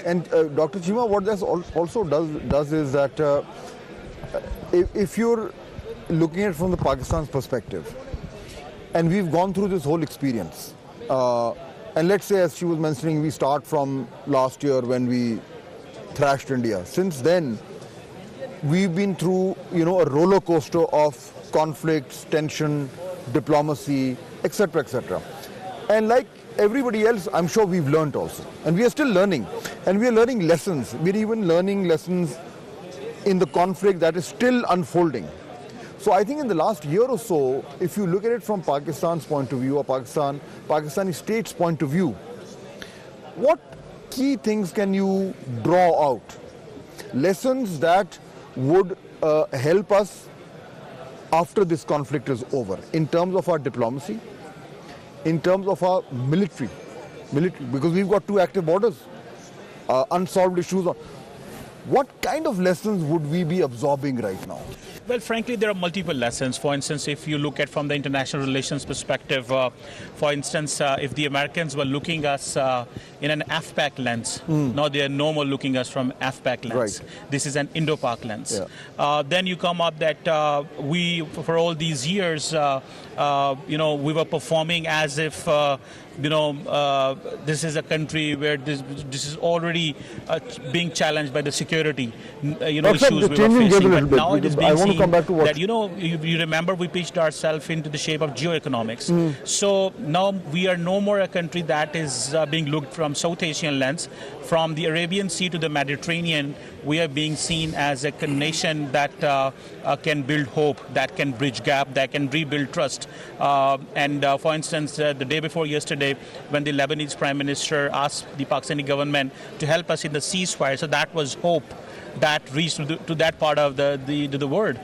And Dr. Chima, what this also does is that if you're looking at it from the Pakistan's perspective, and we've gone through this whole experience, and let's say, as she was mentioning, we start from last year when we thrashed India. Since then, we've been through, a roller coaster of conflicts, tension, diplomacy, etc., etc. And like everybody else, I'm sure we've learned also. And we are still learning. And we are learning lessons. We're even learning lessons in the conflict that is still unfolding. So I think in the last year or so, if you look at it from Pakistan's point of view or Pakistani state's point of view, what key things can you draw out? Lessons that would help us after this conflict is over, in terms of our diplomacy, in terms of our military, because we've got 2 active borders, unsolved issues. What kind of lessons would we be absorbing right now? Well, frankly, there are multiple lessons. For instance, if you look at from the international relations perspective, for instance, if the Americans were looking us in an AFPAC lens, now they are no more looking us from AFPAC lens. Right. This is an Indo-Pak lens. Yeah. Then you come up that we, for all these years, we were performing as if this is a country where this is already being challenged by the security issues we were facing. But now it is being seen that you remember we pitched ourselves into the shape of geoeconomics. So now we are no more a country that is being looked from South Asian lens. From the Arabian Sea to the Mediterranean, we are being seen as a nation that can build hope, that can bridge gap, that can rebuild trust. For instance, the day before yesterday, when the Lebanese Prime Minister asked the Pakistani government to help us in the ceasefire, so that was hope that reached to that part of the world.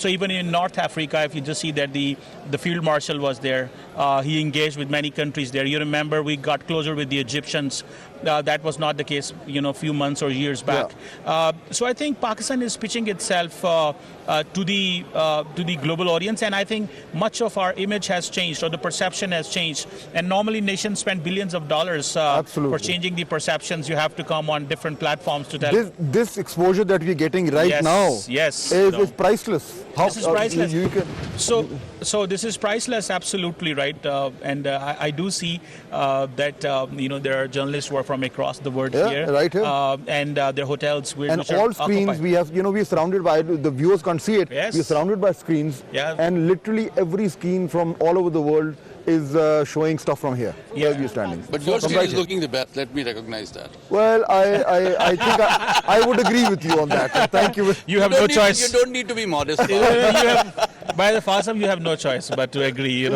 So even in North Africa, if you just see that the field marshal was there, he engaged with many countries there. You remember we got closer with the Egyptians. That was not the case, a few months or years back. Yeah. So I think Pakistan is pitching itself to the global audience, and I think much of our image has changed, or the perception has changed. And normally nations spend billions of dollars for changing the perceptions. You have to come on different platforms to tell. This exposure that we're getting right now is priceless. This is priceless. So this is priceless, absolutely right. And I do see that there are journalists who are from across the world here, right here, and their hotels. And all screens occupied. We have, we're surrounded by, the viewers can't see it. Yes. We're surrounded by screens, and literally every screen from all over the world is showing stuff from here, where we're standing. But your screen is looking the best. Let me recognize that. Well, I think I would agree with you on that. Thank you. You have no choice. You don't need to be modest. By the Fahd, you have no choice but to agree.